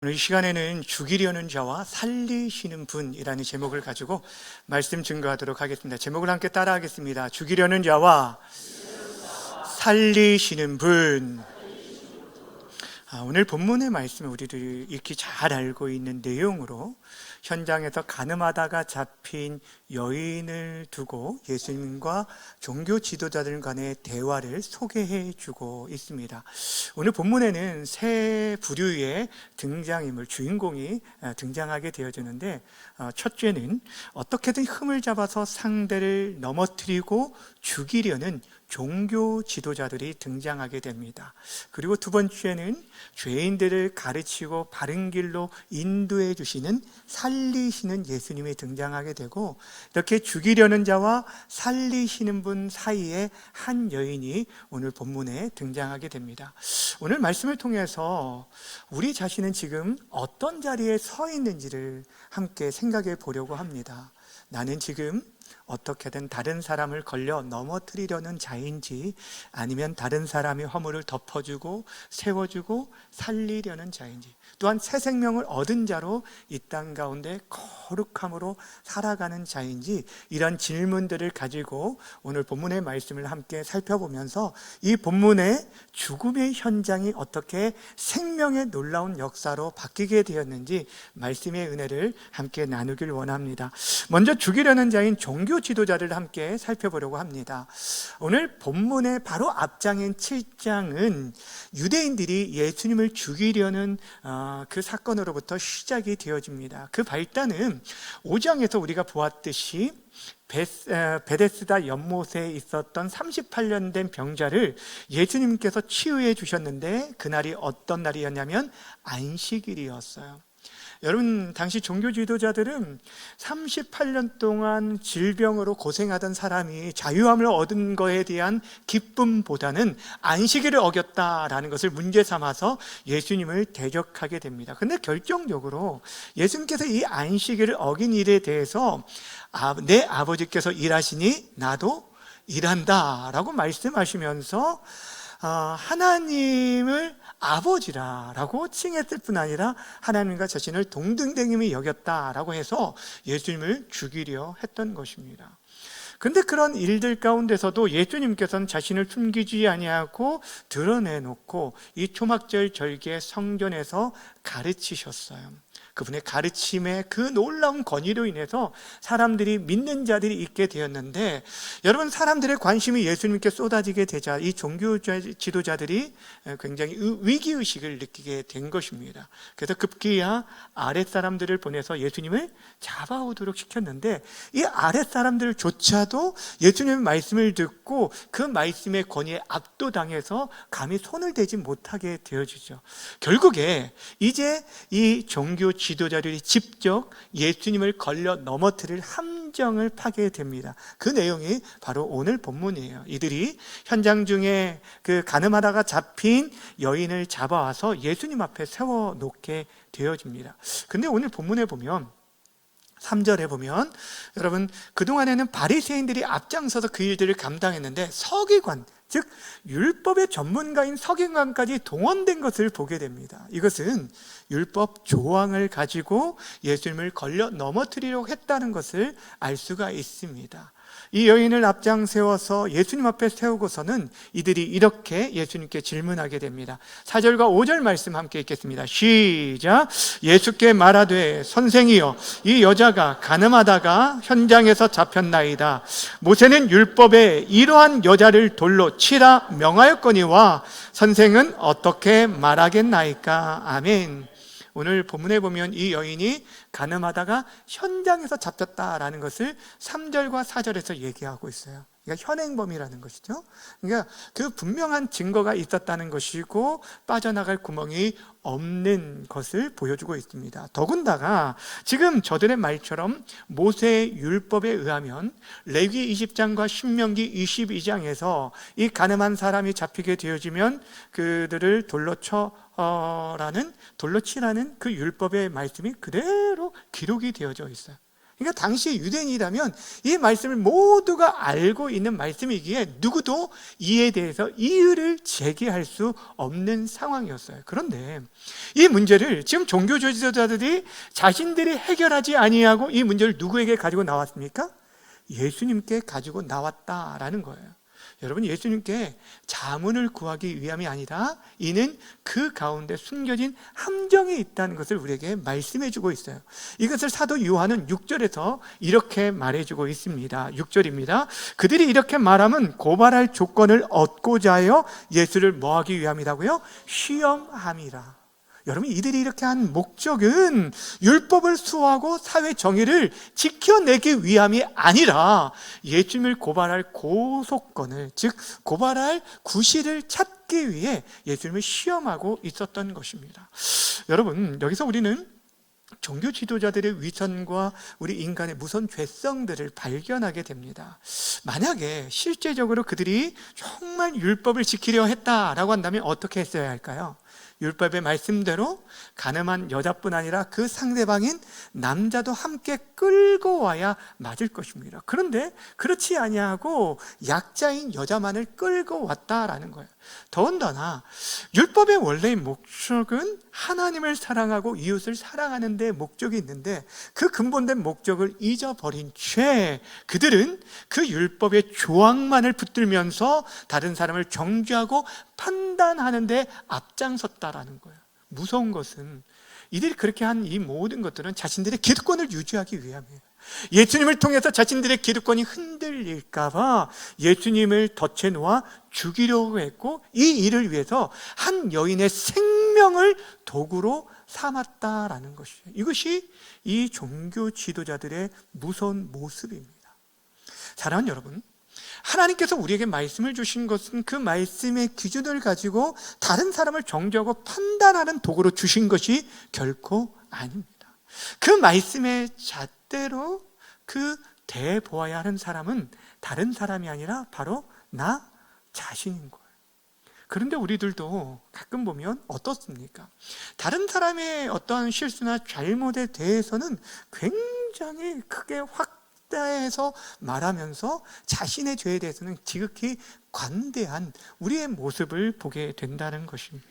오늘 이 시간에는 죽이려는 자와 살리시는 분이라는 제목을 가지고 말씀 증거하도록 하겠습니다. 제목을 함께 따라하겠습니다. 죽이려는 자와 살리시는 분. 오늘 본문의 말씀을 우리들이 익히 잘 알고 있는 내용으로 현장에서 가늠하다가 잡힌 여인을 두고 예수님과 종교 지도자들 간의 대화를 소개해 주고 있습니다. 오늘 본문에는 세 부류의 등장인물, 주인공이 등장하게 되어지는데, 첫째는 어떻게든 흠을 잡아서 상대를 넘어뜨리고 죽이려는 종교 지도자들이 등장하게 됩니다. 그리고 두 번째는 죄인들을 가르치고 바른 길로 인도해 주시는 살리시는 예수님이 등장하게 되고, 이렇게 죽이려는 자와 살리시는 분 사이에 한 여인이 오늘 본문에 등장하게 됩니다. 오늘 말씀을 통해서 우리 자신은 지금 어떤 자리에 서 있는지를 함께 생각해 보려고 합니다. 나는 지금 어떻게든 다른 사람을 걸려 넘어뜨리려는 자인지, 아니면 다른 사람의 허물을 덮어주고 세워주고 살리려는 자인지, 또한 새 생명을 얻은 자로 이 땅 가운데 거룩함으로 살아가는 자인지, 이런 질문들을 가지고 오늘 본문의 말씀을 함께 살펴보면서 이 본문의 죽음의 현장이 어떻게 생명의 놀라운 역사로 바뀌게 되었는지 말씀의 은혜를 함께 나누길 원합니다. 먼저 죽이려는 자인 종교 지도자를 함께 살펴보려고 합니다. 오늘 본문의 바로 앞장인 7장은 유대인들이 예수님을 죽이려는 그 사건으로부터 시작이 되어집니다. 그 발단은 5장에서 우리가 보았듯이 베데스다 연못에 있었던 38년 된 병자를 예수님께서 치유해 주셨는데, 그날이 어떤 날이었냐면 안식일이었어요. 여러분, 당시 종교 지도자들은 38년 동안 질병으로 고생하던 사람이 자유함을 얻은 것에 대한 기쁨보다는 안식일을 어겼다라는 것을 문제 삼아서 예수님을 대적하게 됩니다. 근데 결정적으로 예수님께서 이 안식일을 어긴 일에 대해서 내 아버지께서 일하시니 나도 일한다 라고 말씀하시면서 하나님을 아버지라고 칭했을 뿐 아니라 하나님과 자신을 동등됨이 여겼다라고 해서 예수님을 죽이려 했던 것입니다. 근데 그런 일들 가운데서도 예수님께서는 자신을 숨기지 아니하고 드러내놓고 이 초막절 절기의 성전에서 가르치셨어요. 그분의 가르침의 그 놀라운 권위로 인해서 사람들이, 믿는 자들이 있게 되었는데, 여러분, 사람들의 관심이 예수님께 쏟아지게 되자 이 종교 지도자들이 굉장히 위기의식을 느끼게 된 것입니다. 그래서 급기야 아랫사람들을 보내서 예수님을 잡아오도록 시켰는데, 이 아랫사람들조차도 예수님의 말씀을 듣고 그 말씀의 권위에 압도당해서 감히 손을 대지 못하게 되어지죠. 결국에 이제 이 종교 지도자들이 직접 예수님을 걸려 넘어뜨릴 함정을 파게 됩니다. 그 내용이 바로 오늘 본문이에요. 이들이 현장 중에 그 가늠하다가 잡힌 여인을 잡아와서 예수님 앞에 세워놓게 되어집니다. 근데 오늘 본문에 보면 3절에 보면, 여러분, 그동안에는 바리새인들이 앞장서서 그 일들을 감당했는데 서기관, 즉 율법의 전문가인 서기관까지 동원된 것을 보게 됩니다. 이것은 율법 조항을 가지고 예수님을 걸려 넘어뜨리려고 했다는 것을 알 수가 있습니다. 이 여인을 앞장 세워서 예수님 앞에 세우고서는 이들이 이렇게 예수님께 질문하게 됩니다. 4절과 5절 말씀 함께 읽겠습니다. 시작. 예수께 말하되 선생이여, 이 여자가 가늠하다가 현장에서 잡혔나이다. 모세는 율법에 이러한 여자를 돌로 치라 명하였거니와 선생은 어떻게 말하겠나이까. 아멘. 오늘 본문에 보면 이 여인이 가늠하다가 현장에서 잡혔다라는 것을 3절과 4절에서 얘기하고 있어요. 그러니까 현행범이라는 것이죠. 그러니까 그 분명한 증거가 있었다는 것이고 빠져나갈 구멍이 없는 것을 보여주고 있습니다. 더군다나 지금 저들의 말처럼 모세의 율법에 의하면 레위 20장과 신명기 22장에서 이 가늠한 사람이 잡히게 되어지면 그들을 돌로 치라는 그 율법의 말씀이 그대로 기록이 되어져 있어요. 그러니까 당시 유대인이라면 이 말씀을 모두가 알고 있는 말씀이기에 누구도 이에 대해서 이의를 제기할 수 없는 상황이었어요. 그런데 이 문제를 지금 종교 지도자들이 자신들이 해결하지 아니하고 이 문제를 누구에게 가지고 나왔습니까? 예수님께 가지고 나왔다라는 거예요. 여러분, 예수님께 자문을 구하기 위함이 아니라 이는 그 가운데 숨겨진 함정이 있다는 것을 우리에게 말씀해 주고 있어요. 이것을 사도 요한은 6절에서 이렇게 말해주고 있습니다. 6절입니다. 그들이 이렇게 말하면 고발할 조건을 얻고자 하여 예수를 뭐하기 위함이라고요? 시험함이라. 여러분, 이들이 이렇게 한 목적은 율법을 수호하고 사회 정의를 지켜내기 위함이 아니라 예수님을 고발할 고소권을, 즉 고발할 구실을 찾기 위해 예수님을 시험하고 있었던 것입니다. 여러분, 여기서 우리는 종교 지도자들의 위선과 우리 인간의 무서운 죄성들을 발견하게 됩니다. 만약에 실제적으로 그들이 정말 율법을 지키려 했다라고 한다면 어떻게 했어야 할까요? 율법의 말씀대로 가늠한 여자뿐 아니라 그 상대방인 남자도 함께 끌고 와야 맞을 것입니다. 그런데 그렇지 아니하고 약자인 여자만을 끌고 왔다라는 거예요. 더군다나 율법의 원래의 목적은 하나님을 사랑하고 이웃을 사랑하는 데 목적이 있는데 그 근본된 목적을 잊어버린 채 그들은 그 율법의 조항만을 붙들면서 다른 사람을 정죄하고 판단하는 데 앞장섰다라는 거예요. 무서운 것은 이들이 그렇게 한 이 모든 것들은 자신들의 기득권을 유지하기 위함이에요. 예수님을 통해서 자신들의 기득권이 흔들릴까 봐 예수님을 덫에 놓아 죽이려고 했고 이 일을 위해서 한 여인의 생명을 도구로 삼았다라는 것이에요. 이것이 이 종교 지도자들의 무서운 모습입니다. 사랑하는 여러분, 하나님께서 우리에게 말씀을 주신 것은 그 말씀의 기준을 가지고 다른 사람을 정죄하고 판단하는 도구로 주신 것이 결코 아닙니다. 그 말씀의 잣대로 그 대보아야 하는 사람은 다른 사람이 아니라 바로 나 자신인 거예요. 그런데 우리들도 가끔 보면 어떻습니까? 다른 사람의 어떠한 실수나 잘못에 대해서는 굉장히 크게 확대해서 말하면서 자신의 죄에 대해서는 지극히 관대한 우리의 모습을 보게 된다는 것입니다.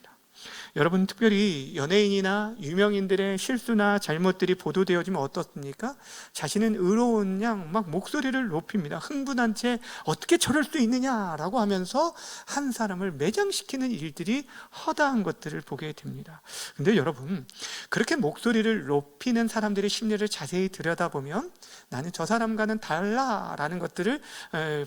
여러분, 특별히 연예인이나 유명인들의 실수나 잘못들이 보도되어지면 어떻습니까? 자신은 의로운 양 막 목소리를 높입니다. 흥분한 채 어떻게 저럴 수 있느냐라고 하면서 한 사람을 매장시키는 일들이 허다한 것들을 보게 됩니다. 근데 여러분, 그렇게 목소리를 높이는 사람들의 심리를 자세히 들여다보면 나는 저 사람과는 달라라는 것들을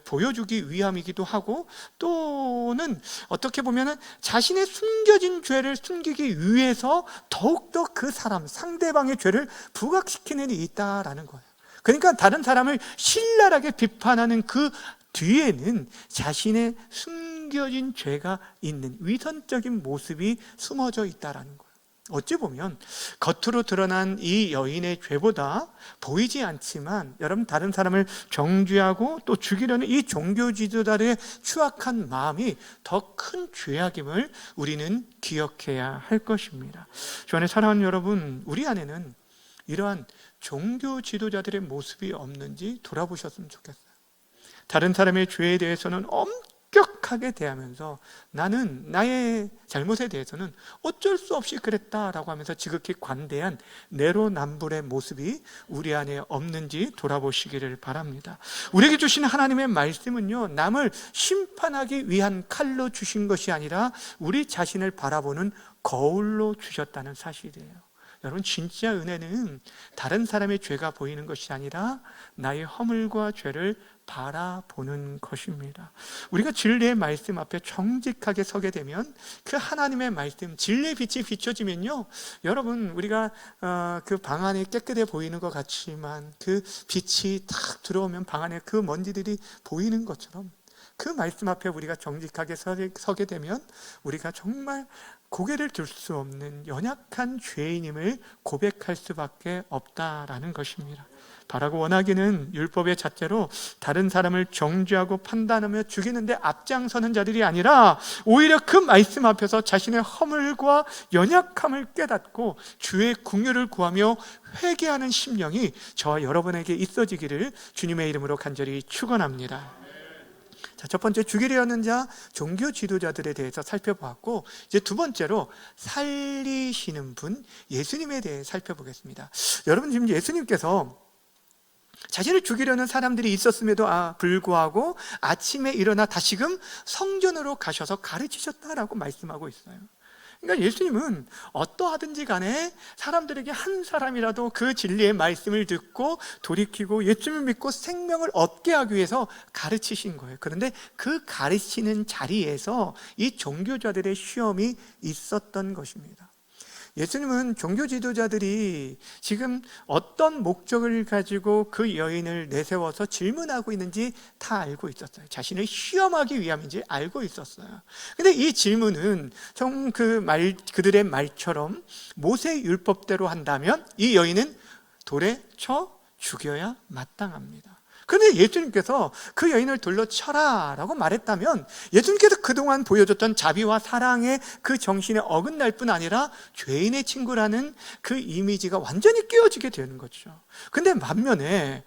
보여주기 위함이기도 하고, 또는 어떻게 보면 자신의 숨겨진 죄를 숨기기 위해서 더욱더 그 사람, 상대방의 죄를 부각시키는 일이 있다라는 거예요. 그러니까 다른 사람을 신랄하게 비판하는 그 뒤에는 자신의 숨겨진 죄가 있는 위선적인 모습이 숨어져 있다라는 거예요. 어찌 보면 겉으로 드러난 이 여인의 죄보다 보이지 않지만 여러분, 다른 사람을 정죄하고 또 죽이려는 이 종교 지도자들의 추악한 마음이 더 큰 죄악임을 우리는 기억해야 할 것입니다. 주 안에 사랑하는 여러분, 우리 안에는 이러한 종교 지도자들의 모습이 없는지 돌아보셨으면 좋겠어요. 다른 사람의 죄에 대해서는 엄격하게 대하면서 나는 나의 잘못에 대해서는 어쩔 수 없이 그랬다라고 하면서 지극히 관대한 내로남불의 모습이 우리 안에 없는지 돌아보시기를 바랍니다. 우리에게 주신 하나님의 말씀은요, 남을 심판하기 위한 칼로 주신 것이 아니라 우리 자신을 바라보는 거울로 주셨다는 사실이에요. 여러분, 진짜 은혜는 다른 사람의 죄가 보이는 것이 아니라 나의 허물과 죄를 바라보는 것입니다. 우리가 진리의 말씀 앞에 정직하게 서게 되면 그 하나님의 말씀, 진리의 빛이 비춰지면요, 여러분, 우리가 그 방 안이 깨끗해 보이는 것 같지만 그 빛이 탁 들어오면 방 안에 그 먼지들이 보이는 것처럼 그 말씀 앞에 우리가 정직하게 서게 되면 우리가 정말 고개를 들 수 없는 연약한 죄인임을 고백할 수밖에 없다라는 것입니다. 바라고 원하기는 율법의 잣대로 다른 사람을 정죄하고 판단하며 죽이는데 앞장서는 자들이 아니라 오히려 그 말씀 앞에서 자신의 허물과 연약함을 깨닫고 주의 긍휼을 구하며 회개하는 심령이 저와 여러분에게 있어지기를 주님의 이름으로 간절히 축원합니다. 자, 첫 번째 죽이려 하는 자, 종교 지도자들에 대해서 살펴보았고, 이제 두 번째로 살리시는 분, 예수님에 대해 살펴보겠습니다. 여러분, 지금 예수님께서 자신을 죽이려는 사람들이 있었음에도 불구하고 아침에 일어나 다시금 성전으로 가셔서 가르치셨다라고 말씀하고 있어요. 그러니까 예수님은 어떠하든지 간에 사람들에게 한 사람이라도 그 진리의 말씀을 듣고 돌이키고 예수님을 믿고 생명을 얻게 하기 위해서 가르치신 거예요. 그런데 그 가르치는 자리에서 이 종교자들의 시험이 있었던 것입니다. 예수님은 종교 지도자들이 지금 어떤 목적을 가지고 그 여인을 내세워서 질문하고 있는지 다 알고 있었어요. 자신을 시험하기 위함인지 알고 있었어요. 근데 이 질문은 좀 그들의 말처럼 모세 율법대로 한다면 이 여인은 돌에 쳐 죽여야 마땅합니다. 그런데 예수님께서 그 여인을 돌로 쳐라 라고 말했다면 예수님께서 그동안 보여줬던 자비와 사랑의 그 정신에 어긋날 뿐 아니라 죄인의 친구라는 그 이미지가 완전히 깨어지게 되는 거죠. 근데 반면에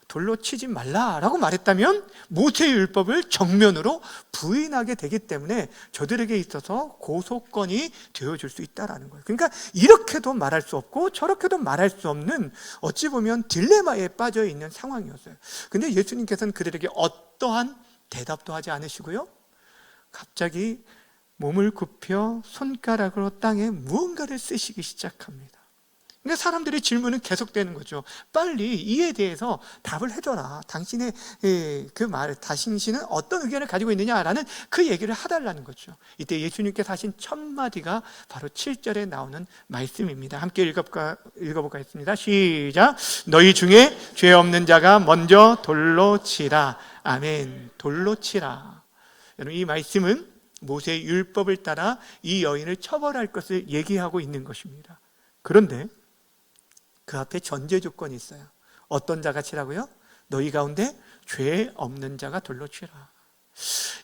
돌로 치지 말라라고 말했다면 모세의 율법을 정면으로 부인하게 되기 때문에 저들에게 있어서 고소권이 되어줄 수 있다는 거예요. 그러니까 이렇게도 말할 수 없고 저렇게도 말할 수 없는 어찌 보면 딜레마에 빠져 있는 상황이었어요. 근데 예수님께서는 그들에게 어떠한 대답도 하지 않으시고요, 갑자기 몸을 굽혀 손가락으로 땅에 무언가를 쓰시기 시작합니다. 그러니까 사람들의 질문은 계속되는 거죠. 빨리 이에 대해서 답을 해줘라. 당신의 그 말, 당신은 어떤 의견을 가지고 있느냐라는 그 얘기를 해달라는 거죠. 이때 예수님께서 하신 첫 마디가 바로 7절에 나오는 말씀입니다. 함께 읽어볼까 했습니다. 시작. 너희 중에 죄 없는 자가 먼저 돌로 치라. 아멘. 돌로 치라. 여러분, 이 말씀은 모세의 율법을 따라 이 여인을 처벌할 것을 얘기하고 있는 것입니다. 그런데 그 앞에 전제 조건이 있어요. 어떤 자가 치라고요? 너희 가운데 죄 없는 자가 돌로 치라.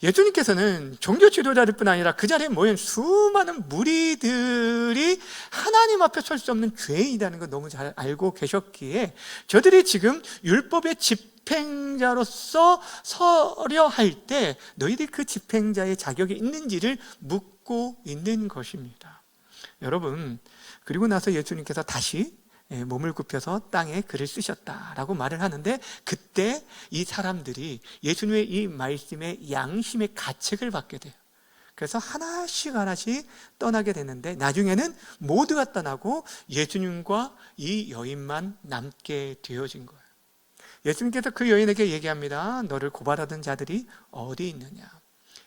예수님께서는 종교 지도자들 뿐 아니라 그 자리에 모인 수많은 무리들이 하나님 앞에 설 수 없는 죄인이라는 걸 너무 잘 알고 계셨기에 저들이 지금 율법의 집행자로서 서려 할 때 너희들이 그 집행자의 자격이 있는지를 묻고 있는 것입니다. 여러분, 그리고 나서 예수님께서 다시 몸을 굽혀서 땅에 글을 쓰셨다라고 말을 하는데, 그때 이 사람들이 예수님의 이 말씀에 양심의 가책을 받게 돼요. 그래서 하나씩 떠나게 되는데 나중에는 모두가 떠나고 예수님과 이 여인만 남게 되어진 거예요. 예수님께서 그 여인에게 얘기합니다. 너를 고발하던 자들이 어디 있느냐.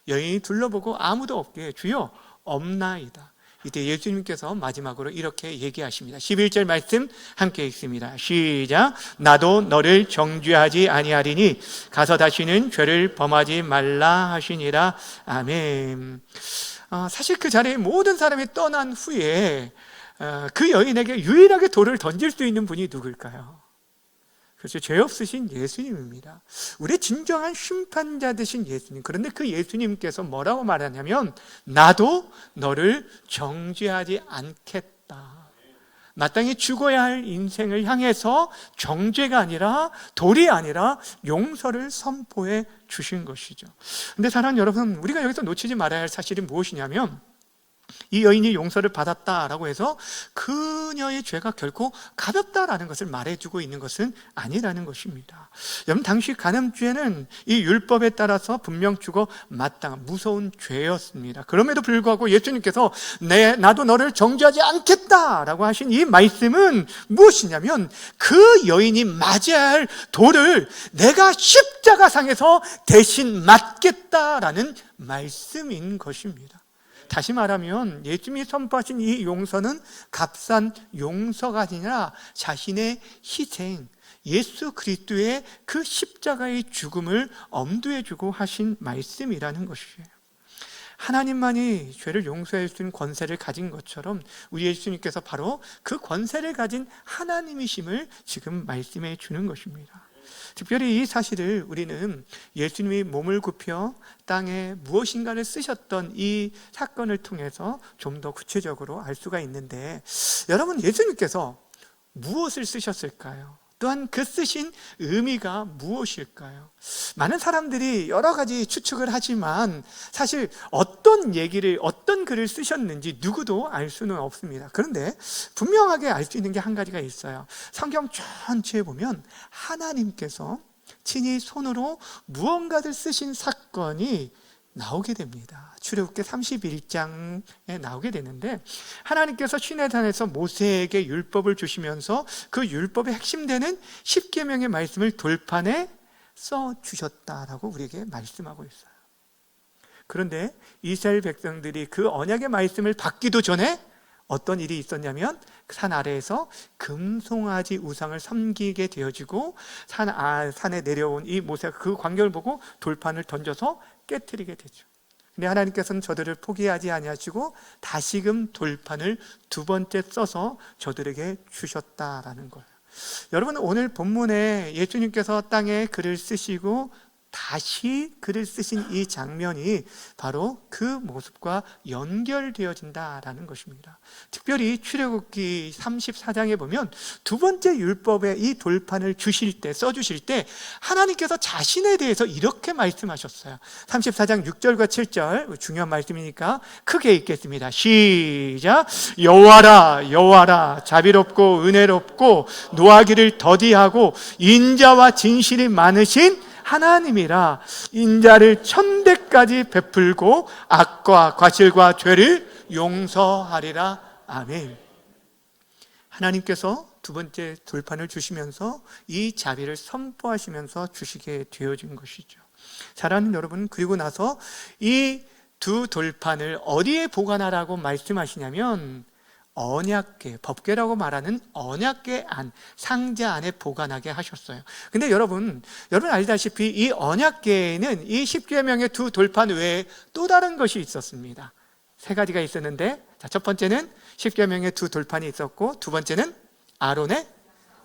여인이 둘러보고 아무도 없게 주여 없나이다. 이때 예수님께서 마지막으로 이렇게 얘기하십니다. 11절 말씀 함께 읽습니다. 시작. 나도 너를 정죄하지 아니하리니 가서 다시는 죄를 범하지 말라 하시니라. 아멘. 사실 그 자리에 모든 사람이 떠난 후에 그 여인에게 유일하게 돌을 던질 수 있는 분이 누굴까요? 그렇죠. 죄 없으신 예수님입니다. 우리의 진정한 심판자 되신 예수님. 그런데 그 예수님께서 뭐라고 말하냐면 나도 너를 정죄하지 않겠다. 마땅히 죽어야 할 인생을 향해서 정죄가 아니라, 돌이 아니라 용서를 선포해 주신 것이죠. 그런데 사랑하는 여러분, 우리가 여기서 놓치지 말아야 할 사실이 무엇이냐면 이 여인이 용서를 받았다라고 해서 그녀의 죄가 결코 가볍다라는 것을 말해주고 있는 것은 아니라는 것입니다. 여러분, 당시 간음죄는 이 율법에 따라서 분명 죽어 마땅한 무서운 죄였습니다. 그럼에도 불구하고 예수님께서 나도 너를 정죄하지 않겠다라고 하신 이 말씀은 무엇이냐면 그 여인이 맞아야 할 돌을 내가 십자가상에서 대신 맞겠다라는 말씀인 것입니다. 다시 말하면 예수님이 선포하신 이 용서는 값싼 용서가 아니라 자신의 희생, 예수 그리스도의 그 십자가의 죽음을 엄두해 주고 하신 말씀이라는 것이에요. 하나님만이 죄를 용서할 수 있는 권세를 가진 것처럼 우리 예수님께서 바로 그 권세를 가진 하나님이심을 지금 말씀해 주는 것입니다. 특별히 이 사실을 우리는 예수님이 몸을 굽혀 땅에 무엇인가를 쓰셨던 이 사건을 통해서 좀 더 구체적으로 알 수가 있는데, 여러분, 예수님께서 무엇을 쓰셨을까요? 또한 그 쓰신 의미가 무엇일까요? 많은 사람들이 여러 가지 추측을 하지만 사실 어떤 글을 쓰셨는지 누구도 알 수는 없습니다. 그런데 분명하게 알 수 있는 게 한 가지가 있어요. 성경 전체에 보면 하나님께서 친히 손으로 무언가를 쓰신 사건이 나오게 됩니다. 출애굽기 31장에 나오게 되는데, 하나님께서 시내산에서 모세에게 율법을 주시면서 그 율법의 핵심되는 십계명의 말씀을 돌판에 써 주셨다라고 우리에게 말씀하고 있어요. 그런데 이스라엘 백성들이 그 언약의 말씀을 받기도 전에 어떤 일이 있었냐면, 산 아래에서 금송아지 우상을 섬기게 되어지고 산에 내려온 이 모세가 그 광경을 보고 돌판을 던져서 깨트리게 되죠. 근데 하나님께서는 저들을 포기하지 아니하시고 다시금 돌판을 두 번째 써서 저들에게 주셨다라는 거예요. 여러분, 오늘 본문에 예수님께서 땅에 글을 쓰시고 다시 글을 쓰신 이 장면이 바로 그 모습과 연결되어진다라는 것입니다. 특별히 출애굽기 34장에 보면 두 번째 율법의 이 돌판을 써주실 때 하나님께서 자신에 대해서 이렇게 말씀하셨어요. 34장 6절과 7절, 중요한 말씀이니까 크게 읽겠습니다. 시작. 여호와라 여호와라, 자비롭고 은혜롭고 노하기를 더디하고 인자와 진실이 많으신 하나님이라, 인자를 1000대까지 베풀고 악과 과실과 죄를 용서하리라. 아멘. 하나님께서 두 번째 돌판을 주시면서 이 자비를 선포하시면서 주시게 되어진 것이죠. 사랑하는 여러분, 그리고 나서 이 두 돌판을 어디에 보관하라고 말씀하시냐면 언약궤, 법궤라고 말하는 언약궤 안, 상자 안에 보관하게 하셨어요. 근데 여러분 알다시피 이 언약궤에는 이 십계명의 두 돌판 외에 또 다른 것이 있었습니다. 세 가지가 있었는데, 첫 번째는 십계명의 두 돌판이 있었고, 두 번째는 아론의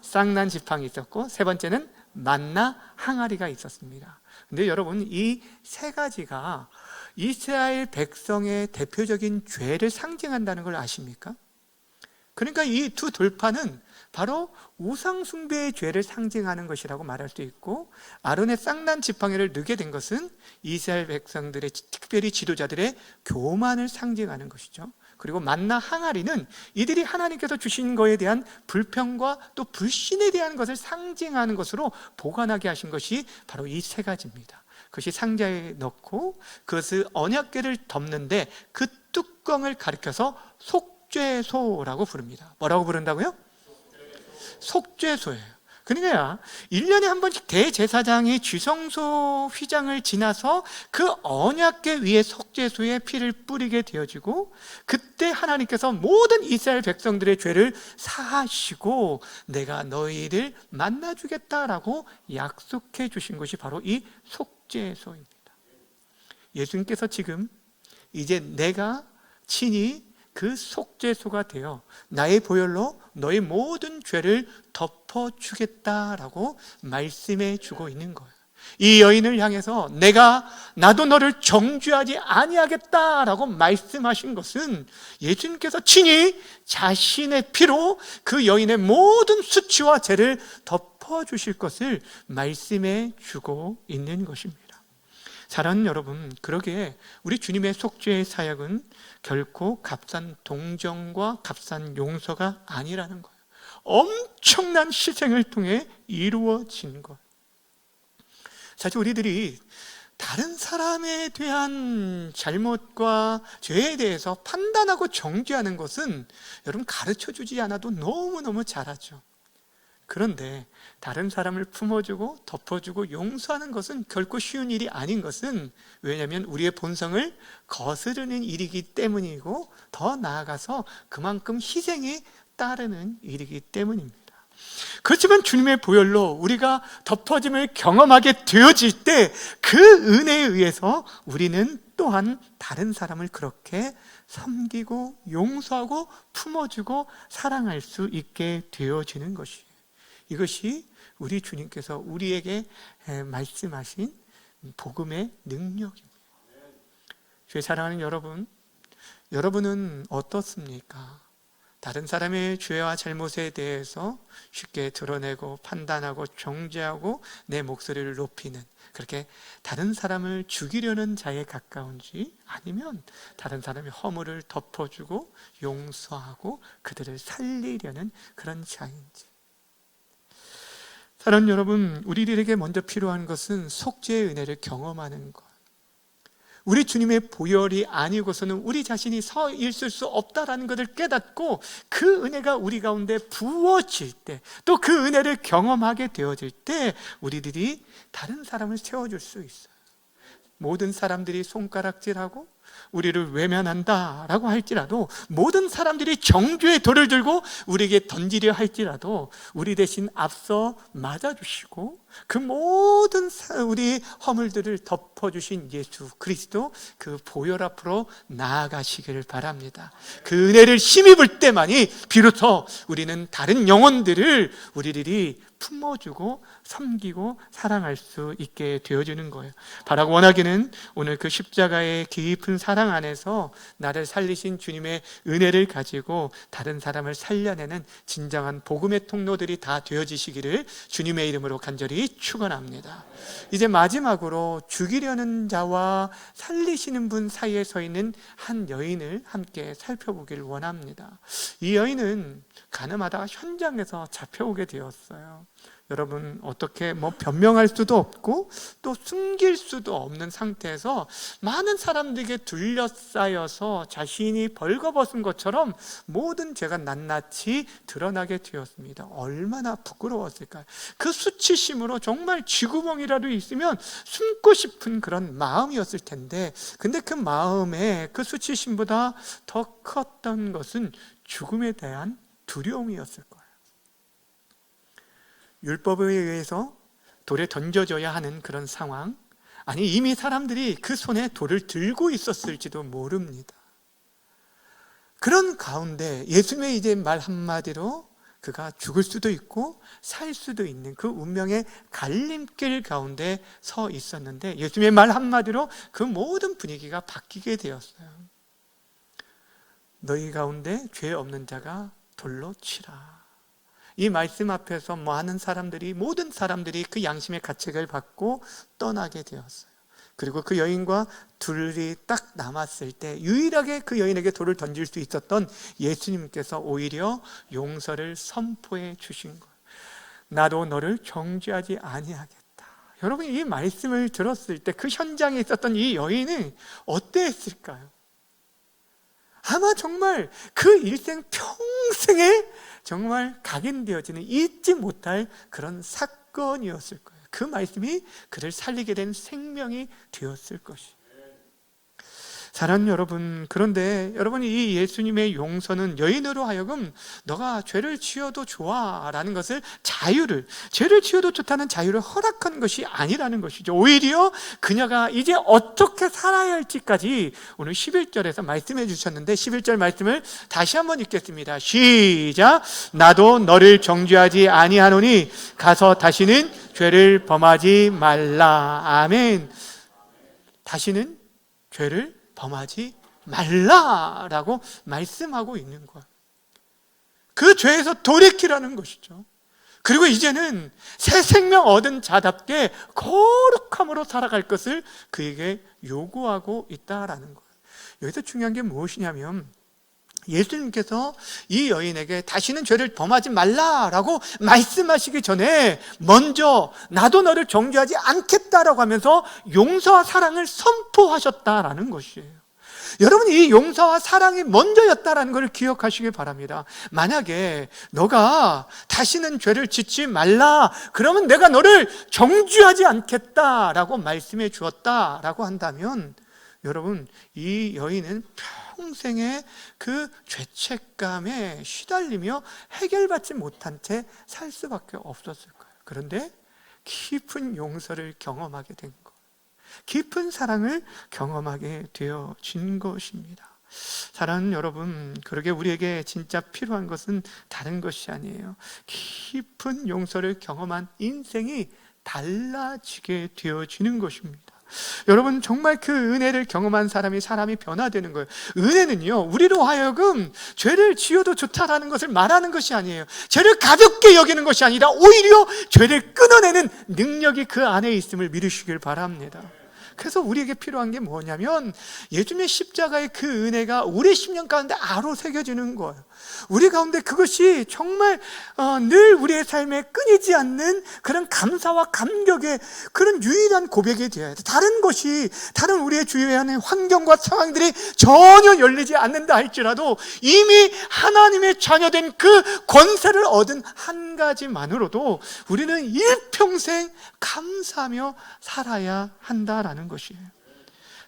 쌍난 지팡이 있었고, 세 번째는 만나 항아리가 있었습니다. 근데 여러분, 이 세 가지가 이스라엘 백성의 대표적인 죄를 상징한다는 걸 아십니까? 그러니까 이 두 돌판은 바로 우상숭배의 죄를 상징하는 것이라고 말할 수 있고, 아론의 쌍난 지팡이를 넣게 된 것은 이스라엘 백성들의, 특별히 지도자들의 교만을 상징하는 것이죠. 그리고 만나 항아리는 이들이 하나님께서 주신 것에 대한 불평과 또 불신에 대한 것을 상징하는 것으로 보관하게 하신 것이 바로 이 세 가지입니다. 그것이 상자에 넣고 그것을 언약궤를 덮는데 그 뚜껑을 가리켜서 속죄소라고 부릅니다. 뭐라고 부른다고요? 속죄소예요. 그러니까 1년에 한 번씩 대제사장이 쥐성소 휘장을 지나서 그 언약궤 위에 속죄소에 피를 뿌리게 되어지고, 그때 하나님께서 모든 이스라엘 백성들의 죄를 사하시고 내가 너희를 만나주겠다라고 약속해 주신 것이 바로 이 속죄소입니다. 예수님께서 지금 이제 내가 친히 그 속죄소가 되어 나의 보혈로 너의 모든 죄를 덮어주겠다라고 말씀해 주고 있는 거예요. 이 여인을 향해서 나도 너를 정죄하지 아니하겠다라고 말씀하신 것은 예수님께서 친히 자신의 피로 그 여인의 모든 수치와 죄를 덮어주실 것을 말씀해 주고 있는 것입니다. 사랑하는 여러분, 그러기에 우리 주님의 속죄의 사역은 결코 값싼 동정과 값싼 용서가 아니라는 거예요. 엄청난 희생을 통해 이루어진 것. 사실 우리들이 다른 사람에 대한 잘못과 죄에 대해서 판단하고 정죄하는 것은 여러분 가르쳐주지 않아도 너무너무 잘하죠. 그런데 다른 사람을 품어주고 덮어주고 용서하는 것은 결코 쉬운 일이 아닌 것은, 왜냐하면 우리의 본성을 거스르는 일이기 때문이고, 더 나아가서 그만큼 희생이 따르는 일이기 때문입니다. 그렇지만 주님의 보혈로 우리가 덮어짐을 경험하게 되어질 때 그 은혜에 의해서 우리는 또한 다른 사람을 그렇게 섬기고 용서하고 품어주고 사랑할 수 있게 되어지는 것이에요. 이것이 우리 주님께서 우리에게 말씀하신 복음의 능력입니다. 주의 사랑하는 여러분, 여러분은 어떻습니까? 다른 사람의 죄와 잘못에 대해서 쉽게 드러내고 판단하고 정죄하고 내 목소리를 높이는, 그렇게 다른 사람을 죽이려는 자에 가까운지, 아니면 다른 사람의 허물을 덮어주고 용서하고 그들을 살리려는 그런 자인지. 사랑하는 여러분, 우리들에게 먼저 필요한 것은 속죄의 은혜를 경험하는 것. 우리 주님의 보혈이 아니고서는 우리 자신이 서 있을 수 없다라는 것을 깨닫고 그 은혜가 우리 가운데 부어질 때, 또 그 은혜를 경험하게 되어질 때 우리들이 다른 사람을 세워줄 수 있어요. 모든 사람들이 손가락질하고 우리를 외면한다라고 할지라도, 모든 사람들이 정죄의 돌을 들고 우리에게 던지려 할지라도 우리 대신 앞서 맞아주시고 그 모든 우리 허물들을 덮어주신 예수 그리스도, 그 보혈 앞으로 나아가시길 바랍니다. 그 은혜를 힘입을 때만이 비로소 우리는 다른 영혼들을 우리들이 품어주고 섬기고 사랑할 수 있게 되어지는 거예요. 바라고 원하기는 오늘 그 십자가의 깊은 사랑 안에서 나를 살리신 주님의 은혜를 가지고 다른 사람을 살려내는 진정한 복음의 통로들이 다 되어지시기를 주님의 이름으로 간절히 축원합니다. 이제 마지막으로 죽이려는 자와 살리시는 분 사이에 서 있는 한 여인을 함께 살펴보길 원합니다. 이 여인은 가늠하다가 현장에서 잡혀오게 되었어요. 여러분, 어떻게 변명할 수도 없고 또 숨길 수도 없는 상태에서 많은 사람들에게 둘러싸여서 자신이 벌거벗은 것처럼 모든 죄가 낱낱이 드러나게 되었습니다. 얼마나 부끄러웠을까요? 그 수치심으로 정말 쥐구멍이라도 있으면 숨고 싶은 그런 마음이었을 텐데, 근데 그 마음에 그 수치심보다 더 컸던 것은 죽음에 대한 두려움이었을 거예요. 율법에 의해서 돌에 던져져야 하는 그런 상황, 아니 이미 사람들이 그 손에 돌을 들고 있었을지도 모릅니다. 그런 가운데 예수님의 이제 말 한마디로 그가 죽을 수도 있고 살 수도 있는 그 운명의 갈림길 가운데 서 있었는데, 예수님의 말 한마디로 그 모든 분위기가 바뀌게 되었어요. 너희 가운데 죄 없는 자가 돌로 치라. 이 말씀 앞에서 많은 사람들이, 모든 사람들이 그 양심의 가책을 받고 떠나게 되었어요. 그리고 그 여인과 둘이 딱 남았을 때 유일하게 그 여인에게 돌을 던질 수 있었던 예수님께서 오히려 용서를 선포해 주신 거예요. 나도 너를 정죄하지 아니하겠다. 여러분, 이 말씀을 들었을 때 그 현장에 있었던 이 여인은 어땠을까요? 아마 정말 그 일생 평생에 정말 각인되어지는 잊지 못할 그런 사건이었을 거예요. 그 말씀이 그를 살리게 된 생명이 되었을 것이에요. 사랑하는 여러분, 그런데 여러분, 이 예수님의 용서는 여인으로 하여금 너가 죄를 지어도 좋아 라는 것을, 죄를 지어도 좋다는 자유를 허락한 것이 아니라는 것이죠. 오히려 그녀가 이제 어떻게 살아야 할지까지 오늘 11절에서 말씀해 주셨는데, 11절 말씀을 다시 한번 읽겠습니다. 시작. 나도 너를 정죄하지 아니하노니 가서 다시는 죄를 범하지 말라. 아멘. 다시는 죄를 범하지 말라라고 말씀하고 있는 거예요. 그 죄에서 돌이키라는 것이죠. 그리고 이제는 새 생명 얻은 자답게 거룩함으로 살아갈 것을 그에게 요구하고 있다라는 거예요. 여기서 중요한 게 무엇이냐면, 예수님께서 이 여인에게 다시는 죄를 범하지 말라라고 말씀하시기 전에 먼저 나도 너를 정죄하지 않겠다라고 하면서 용서와 사랑을 선포하셨다라는 것이에요. 여러분, 이 용서와 사랑이 먼저였다라는 것을 기억하시길 바랍니다. 만약에 너가 다시는 죄를 짓지 말라, 그러면 내가 너를 정죄하지 않겠다라고 말씀해 주었다라고 한다면, 여러분, 이 여인은 평생의 그 죄책감에 시달리며 해결받지 못한 채 살 수밖에 없었을 거예요. 그런데 깊은 용서를 경험하게 된 것, 깊은 사랑을 경험하게 되어진 것입니다. 사랑하는 여러분, 그러게 우리에게 진짜 필요한 것은 다른 것이 아니에요. 깊은 용서를 경험한 인생이 달라지게 되어지는 것입니다. 여러분, 정말 그 은혜를 경험한 사람이 변화되는 거예요. 은혜는요, 우리로 하여금 죄를 지어도 좋다라는 것을 말하는 것이 아니에요. 죄를 가볍게 여기는 것이 아니라 오히려 죄를 끊어내는 능력이 그 안에 있음을 믿으시길 바랍니다. 그래서 우리에게 필요한 게 뭐냐면 예수님의 십자가의 그 은혜가 우리 심령 가운데 아로 새겨지는 거예요. 우리 가운데 그것이 정말 늘 우리의 삶에 끊이지 않는 그런 감사와 감격의 그런 유일한 고백이 되어야 돼. 다른 우리의 주위에 하는 환경과 상황들이 전혀 열리지 않는다 할지라도 이미 하나님의 자녀된 그 권세를 얻은 한 가지만으로도 우리는 일평생 감사하며 살아야 한다라는 것이에요.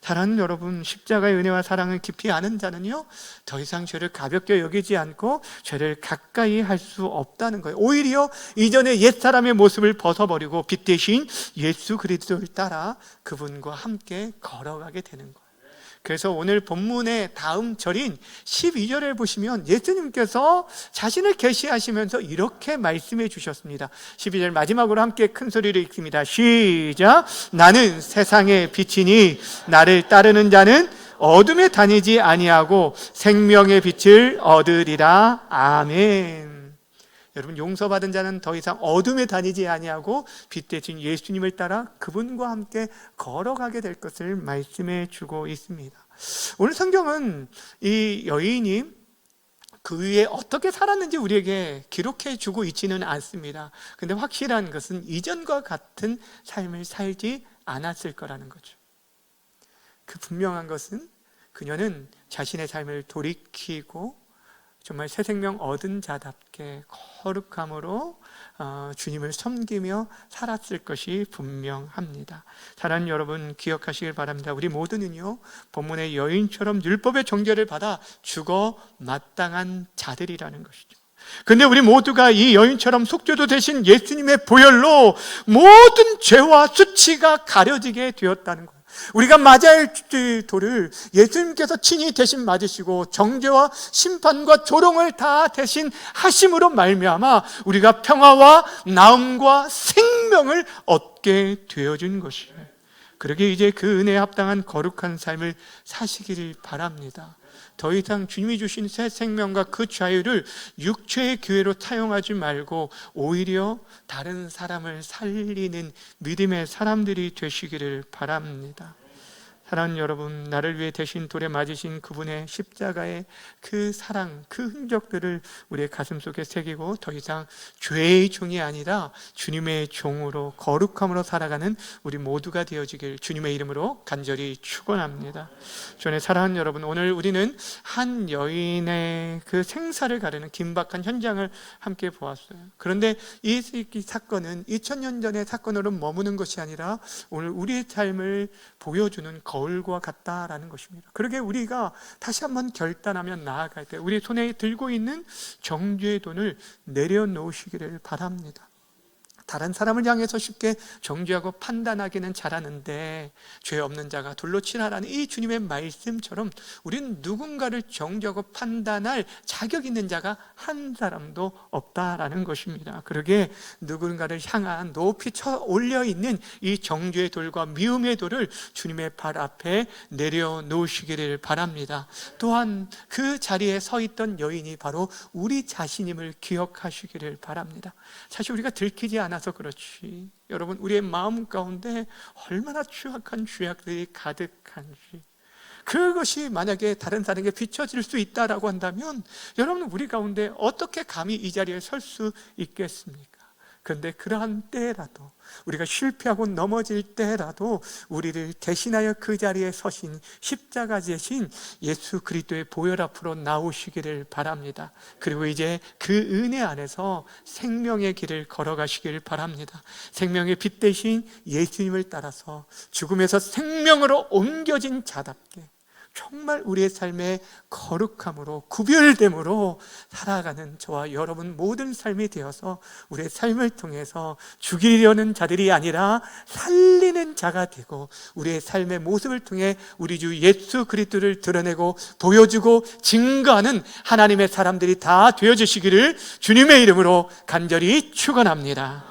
사랑하는 여러분, 십자가의 은혜와 사랑을 깊이 아는 자는요, 더 이상 죄를 가볍게 여기지 않고 죄를 가까이 할 수 없다는 거예요. 오히려 이전의 옛사람의 모습을 벗어버리고 빛 대신 예수 그리스도를 따라 그분과 함께 걸어가게 되는 거예요. 그래서 오늘 본문의 다음 절인 12절에 보시면 예수님께서 자신을 계시하시면서 이렇게 말씀해 주셨습니다. 12절 마지막으로 함께 큰 소리로 읽습니다. 시작. 나는 세상의 빛이니 나를 따르는 자는 어둠에 다니지 아니하고 생명의 빛을 얻으리라. 아멘. 여러분, 용서받은 자는 더 이상 어둠에 다니지 아니하고 빛 대신 예수님을 따라 그분과 함께 걸어가게 될 것을 말씀해 주고 있습니다. 오늘 성경은 이 여인이 그 위에 어떻게 살았는지 우리에게 기록해 주고 있지는 않습니다. 근데 확실한 것은 이전과 같은 삶을 살지 않았을 거라는 거죠. 그 분명한 것은 그녀는 자신의 삶을 돌이키고 정말 새 생명 얻은 자답게 거룩함으로 주님을 섬기며 살았을 것이 분명합니다. 사랑하는 여러분, 기억하시길 바랍니다. 우리 모두는요, 본문의 여인처럼 율법의 정죄를 받아 죽어 마땅한 자들이라는 것이죠. 근데 우리 모두가 이 여인처럼 속죄도 되신 예수님의 보혈로 모든 죄와 수치가 가려지게 되었다는 거예요. 우리가 맞아야 할 돌을 예수님께서 친히 대신 맞으시고 정죄와 심판과 조롱을 다 대신 하심으로 말미암아 우리가 평화와 나음과 생명을 얻게 되어진 것이에요. 그러게 이제 그 은혜에 합당한 거룩한 삶을 사시기를 바랍니다. 더 이상 주님이 주신 새 생명과 그 자유를 육체의 기회로 사용하지 말고 오히려 다른 사람을 살리는 믿음의 사람들이 되시기를 바랍니다. 사랑하는 여러분, 나를 위해 대신 돌에 맞으신 그분의 십자가의 그 사랑, 그 흔적들을 우리의 가슴 속에 새기고 더 이상 죄의 종이 아니라 주님의 종으로 거룩함으로 살아가는 우리 모두가 되어지길 주님의 이름으로 간절히 축원합니다. 주의 사랑하는 여러분, 오늘 우리는 한 여인의 그 생사를 가르는 긴박한 현장을 함께 보았어요. 그런데 이 사건은 2000년 전의 사건으로 머무는 것이 아니라 오늘 우리의 삶을 보여주는 거울과 같다라는 것입니다. 그러게 우리가 다시 한번 결단하면 나아갈 때 우리 손에 들고 있는 정죄의 돈을 내려놓으시기를 바랍니다. 다른 사람을 향해서 쉽게 정죄하고 판단하기는 잘하는데 죄 없는 자가 돌로 치라라는 이 주님의 말씀처럼 우리는 누군가를 정죄하고 판단할 자격 있는 자가 한 사람도 없다라는 것입니다. 그러게 누군가를 향한 높이 쳐 올려 있는 이 정죄의 돌과 미움의 돌을 주님의 발 앞에 내려놓으시기를 바랍니다. 또한 그 자리에 서 있던 여인이 바로 우리 자신임을 기억하시기를 바랍니다. 사실 우리가 들키지 않아서 그렇지, 여러분, 우리의 마음 가운데 얼마나 추악한 죄악들이 가득한지, 그것이 만약에 다른 사람에게 비춰질 수 있다라고 한다면 여러분, 우리 가운데 어떻게 감히 이 자리에 설 수 있겠습니까? 그런데 그러한 때라도, 우리가 실패하고 넘어질 때라도 우리를 대신하여 그 자리에 서신 십자가 지신 예수 그리스도의 보혈 앞으로 나오시기를 바랍니다. 그리고 이제 그 은혜 안에서 생명의 길을 걸어가시기를 바랍니다. 생명의 빛 대신 예수님을 따라서 죽음에서 생명으로 옮겨진 자답게, 정말 우리의 삶의 거룩함으로 구별됨으로 살아가는 저와 여러분 모든 삶이 되어서 우리의 삶을 통해서 죽이려는 자들이 아니라 살리는 자가 되고 우리의 삶의 모습을 통해 우리 주 예수 그리스도를 드러내고 보여주고 증거하는 하나님의 사람들이 다 되어주시기를 주님의 이름으로 간절히 축원합니다.